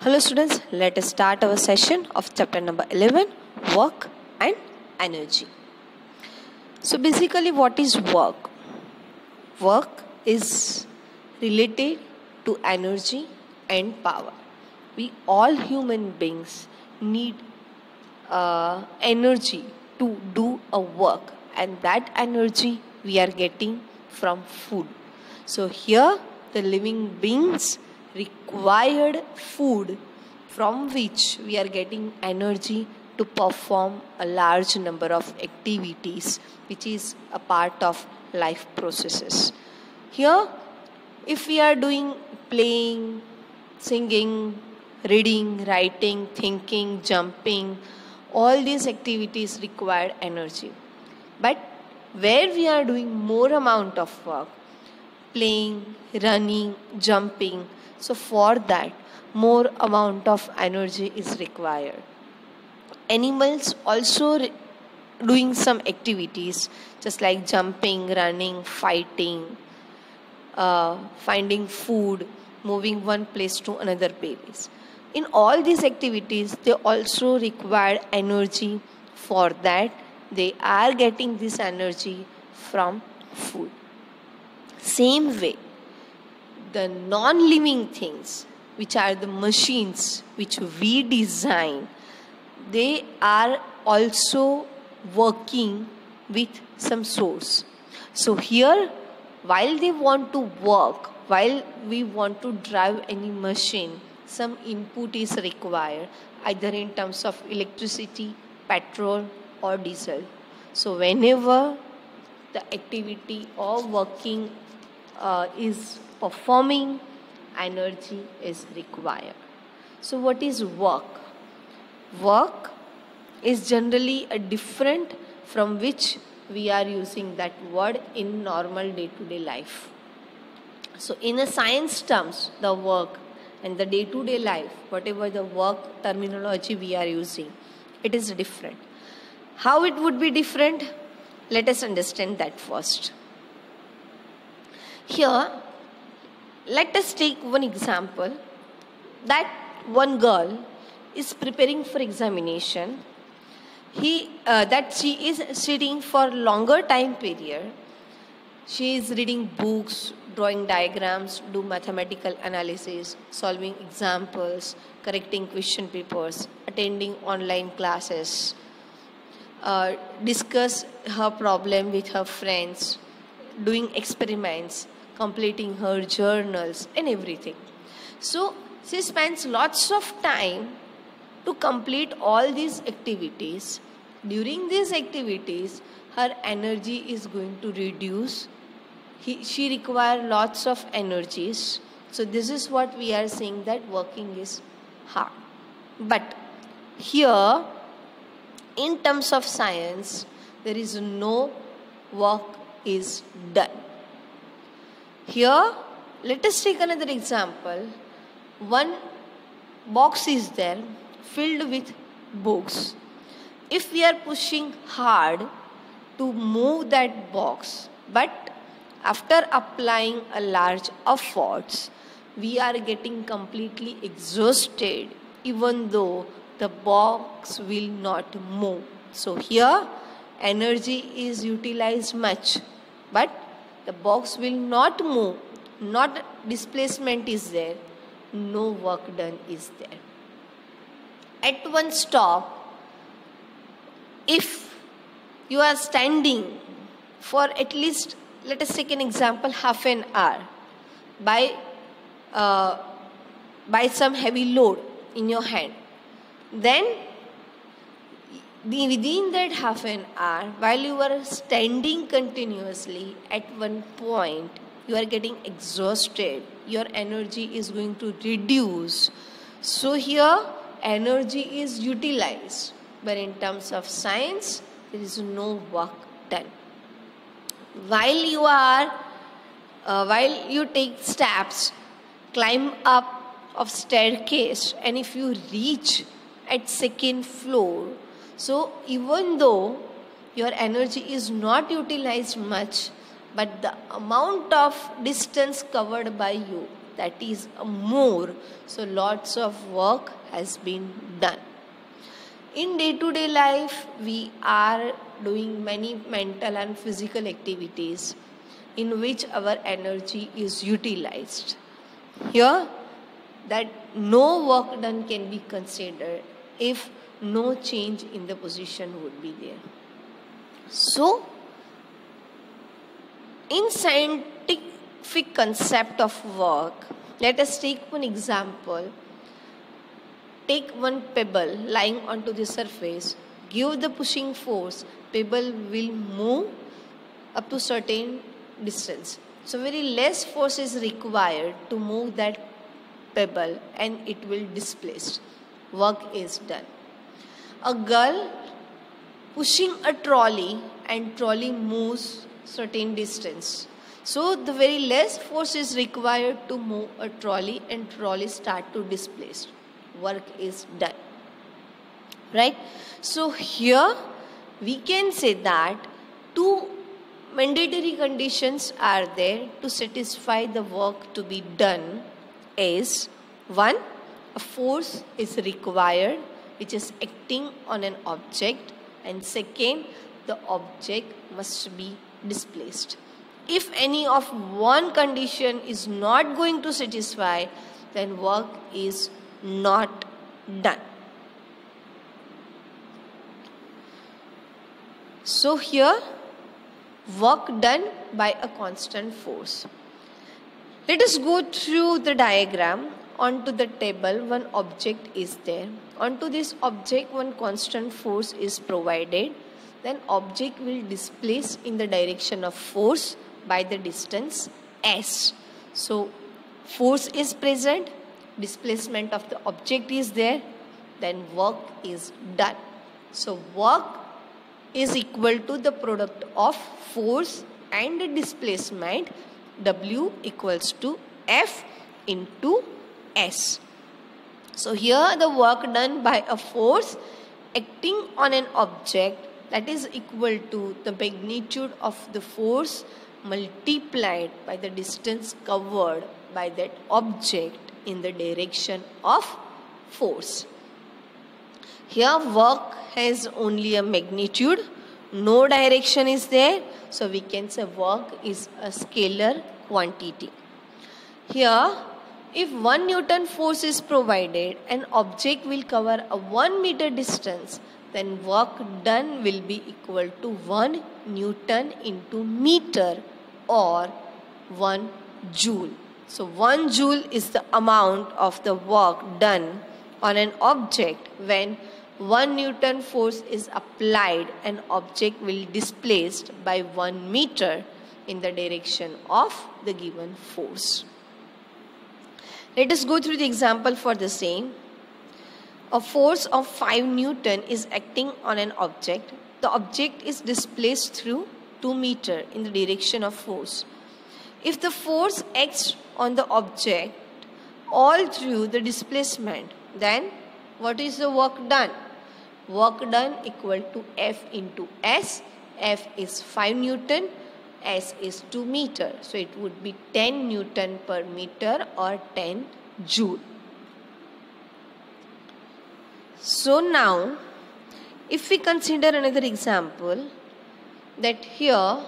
Hello students, let us start our session of chapter number 11, work and energy. So basically what is work? Work is related to energy and power. We all human beings need energy to do a work, and that energy we are getting from food. So here the living beings required food from which we are getting energy to perform a large number of activities which is a part of life processes. Here if we are doing playing, singing, reading, writing, thinking, jumping, all these activities require energy. But where we are doing more amount of work, playing, running, jumping, so for that more amount of energy is required. Animals also doing some activities just like jumping, running, fighting, finding food, moving one place to another place. In all these activities, they also require energy. For that, they are getting this energy from food. Same way, the non-living things, which are the machines which we design, they are also working with some source. So here, while they want to work, while we want to drive any machine, some input is required, either in terms of electricity, petrol or diesel. So whenever the activity or working is performing, energy is required. So what is work? Work is generally a different from which we are using that word in normal day-to-day life. So in a science terms, the work and the day-to-day life, whatever the work terminology we are using, it is different. How it would be different? Let us understand that first. Here, let us take one example that one girl is preparing for examination. That she is sitting for longer time period. She is reading books, drawing diagrams, do mathematical analysis, solving examples, correcting question papers, attending online classes, discuss her problem with her friends, doing experiments, completing her journals and everything. So she spends lots of time to complete all these activities. During these activities, her energy is going to reduce. She requires lots of energies. So this is what we are saying, that working is hard. But here, in terms of science, there is no work is done. Here, let us take another example. One box is there filled with books. If we are pushing hard to move that box, but after applying a large efforts, we are getting completely exhausted even though the box will not move. So here energy is utilized much, but the box will not move, not displacement is there, no work done is there. At one stop, if you are standing for at least, let us take an example, half an hour by some heavy load in your hand, then within that half an hour, while you are standing continuously, at one point you are getting exhausted, your energy is going to reduce. So here energy is utilized, but in terms of science, there is no work done. While you take steps, climb up of staircase, and if you reach at second floor, so even though your energy is not utilized much, but the amount of distance covered by you that is more. So lots of work has been done. In day-to-day life, we are doing many mental and physical activities in which our energy is utilized. Here, that no work done can be considered if no change in the position would be there. So, in scientific concept of work, let us take one example. Take one pebble lying onto the surface, give the pushing force, pebble will move up to certain distance. So very less force is required to move that pebble and it will displace. Work is done. A girl pushing a trolley and trolley moves certain distance. So the very less force is required to move a trolley and trolley start to displace. Work is done. Right? So here we can say that two mandatory conditions are there to satisfy the work to be done is one, a force is required which is acting on an object, and second, the object must be displaced. If any of one condition is not going to satisfy, then work is not done. So here, work done by a constant force. Let us go through the diagram. Onto the table, one object is there. Onto this object, one constant force is provided. Then object will displace in the direction of force by the distance s. So force is present, displacement of the object is there, then work is done. So work is equal to the product of force and displacement, W equals to F into S. So here the work done by a force acting on an object, that is equal to the magnitude of the force multiplied by the distance covered by that object in the direction of force. Here work has only a magnitude, no direction is there, so we can say work is a scalar quantity. Here, if 1 Newton force is provided, an object will cover a 1 meter distance, then work done will be equal to 1 Newton into meter or 1 joule. So 1 joule is the amount of the work done on an object when 1 Newton force is applied, an object will displaced by 1 meter in the direction of the given force. Let us go through the example for the same. A force of 5 Newton is acting on an object. The object is displaced through 2 meter in the direction of force. If the force acts on the object all through the displacement, then what is the work done? Work done equal to F into S. F is 5 Newton. S is 2 meter. So it would be 10 Newton per meter or 10 joule. So now, if we consider another example, that here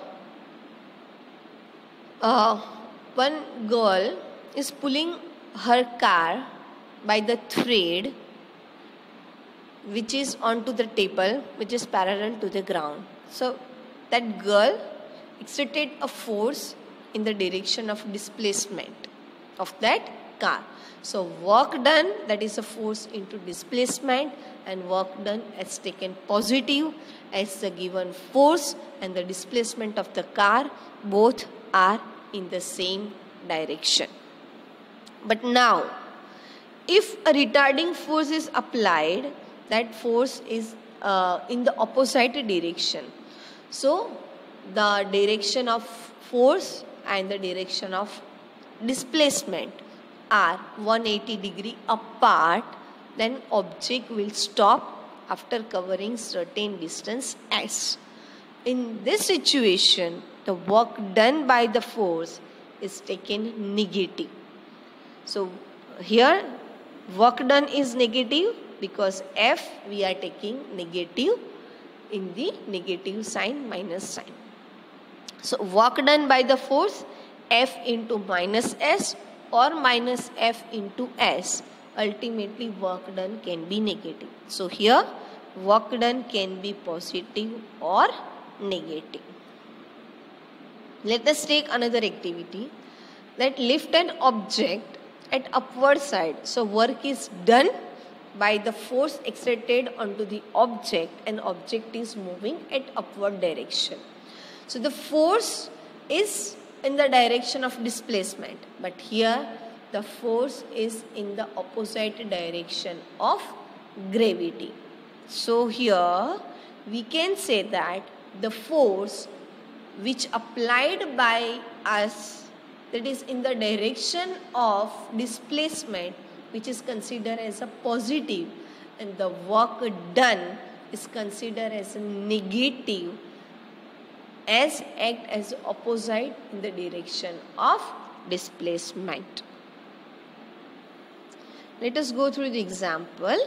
one girl is pulling her car by the thread which is onto the table, which is parallel to the ground. So that girl exerted a force in the direction of displacement of that car. So work done, that is a force into displacement, and work done as taken positive as the given force and the displacement of the car both are in the same direction. But now, if a retarding force is applied, that force is in the opposite direction. So the direction of force and the direction of displacement are 180 degree apart, then object will stop after covering certain distance s. In this situation, the work done by the force is taken negative. So here work done is negative because F we are taking negative in the negative sign, minus sign. So work done by the force F into minus S or minus F into S. Ultimately work done can be negative. So here work done can be positive or negative. Let us take another activity. Let lift an object at upward side. So work is done by the force exerted onto the object, and object is moving at upward direction. So the force is in the direction of displacement, but here the force is in the opposite direction of gravity. So here we can say that the force which applied by us, that is in the direction of displacement, which is considered as a positive, and the work done is considered as a negative, as act as opposite in the direction of displacement. Let us go through the example.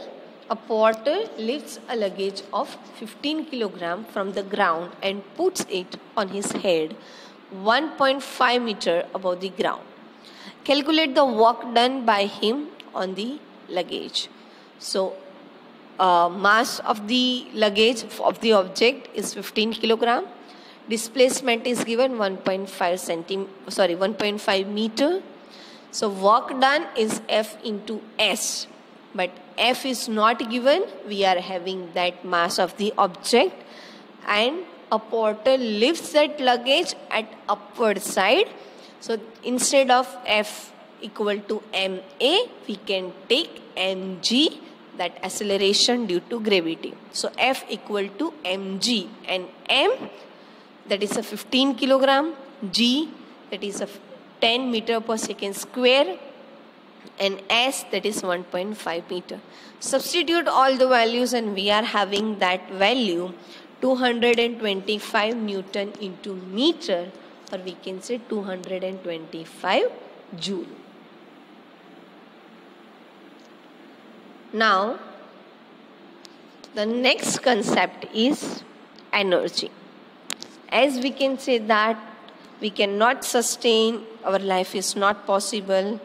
A porter lifts a luggage of 15 kg from the ground and puts it on his head 1.5 meter above the ground. Calculate the work done by him on the luggage. So mass of the luggage of the object is 15 kg. Displacement is given 1.5 meter. So work done is F into S. But F is not given. We are having that mass of the object. And a porter lifts that luggage at upward side. So instead of F equal to ma, we can take mg, that acceleration due to gravity. So F equal to mg, and m, that is a 15 kg, g, that is a 10 meter per second square, and s, that is 1.5 meter. Substitute all the values and we are having that value 225 Newton into meter, or we can say 225 joule. Now, the next concept is energy. As we can say that we cannot sustain, our life is not possible,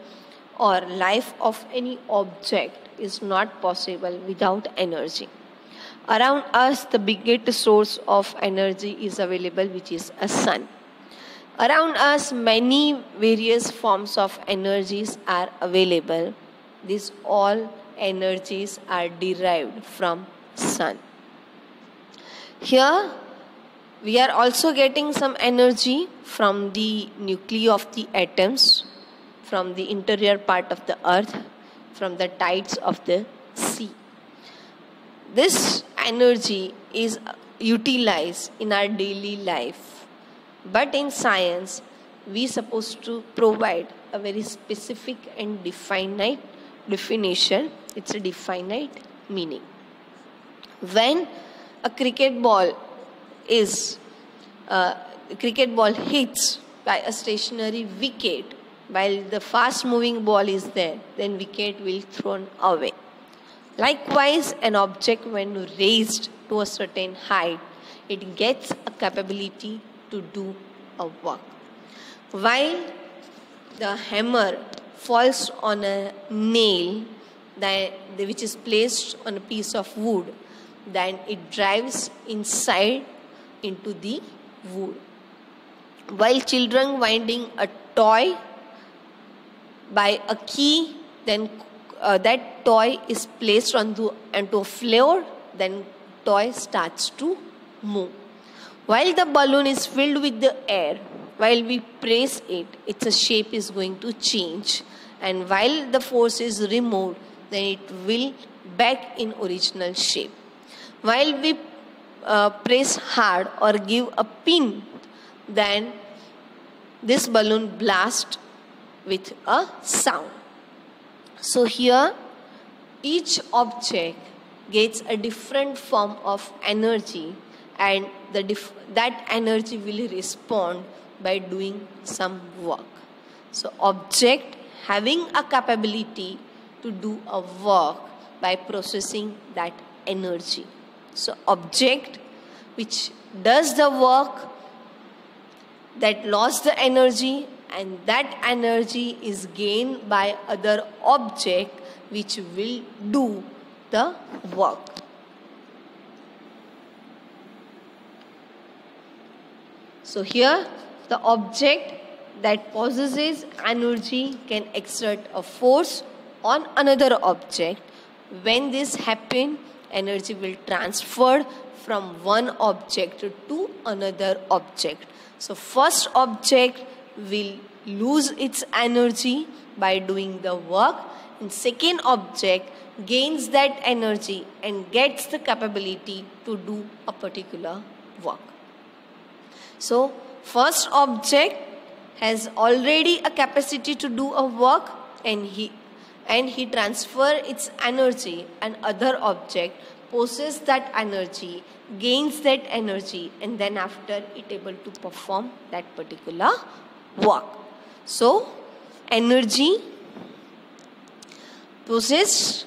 or life of any object is not possible without energy. Around us, the biggest source of energy is available, which is a sun. Around us, many various forms of energies are available. These all energies are derived from sun. Here, we are also getting some energy from the nuclei of the atoms, from the interior part of the earth, from the tides of the sea. This energy is utilized in our daily life, but in science we are supposed to provide a very specific and definite definition. It's a definite meaning. When a cricket ball hits by a stationary wicket, while the fast moving ball is there, then wicket will thrown away. Likewise, an object when raised to a certain height, it gets a capability to do a work. While the hammer falls on a nail which is placed on a piece of wood, then it drives inside into the wood. While children winding a toy by a key, then that toy is placed onto a floor, then toy starts to move. While the balloon is filled with the air, while we press it, its shape is going to change, and while the force is removed, then it will back in original shape. While we press hard or give a pin, then this balloon blasts with a sound. So here each object gets a different form of energy, and that energy will respond by doing some work. So object having a capability to do a work by processing that energy. So object which does the work that lost the energy, and that energy is gained by other object which will do the work. So here the object that possesses energy can exert a force on another object. When this happens, energy will transfer from one object to another object. So first object will lose its energy by doing the work, and second object gains that energy and gets the capability to do a particular work. So first object has already a capacity to do a work, and he transfer its energy, and other object possesses that energy, gains that energy, and then after it able to perform that particular work. So energy possessed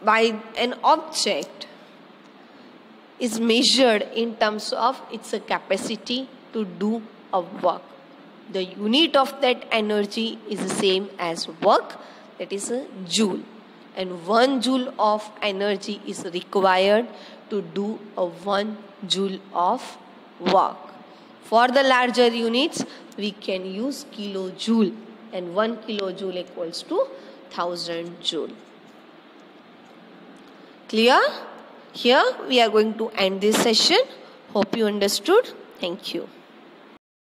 by an object is measured in terms of its capacity to do a work. The unit of that energy is the same as work, that is a joule. And 1 joule of energy is required to do a 1 joule of work. For the larger units, we can use kilojoule, and 1 kilojoule equals to 1000 joule. Clear? Here we are going to end this session. Hope you understood. Thank you.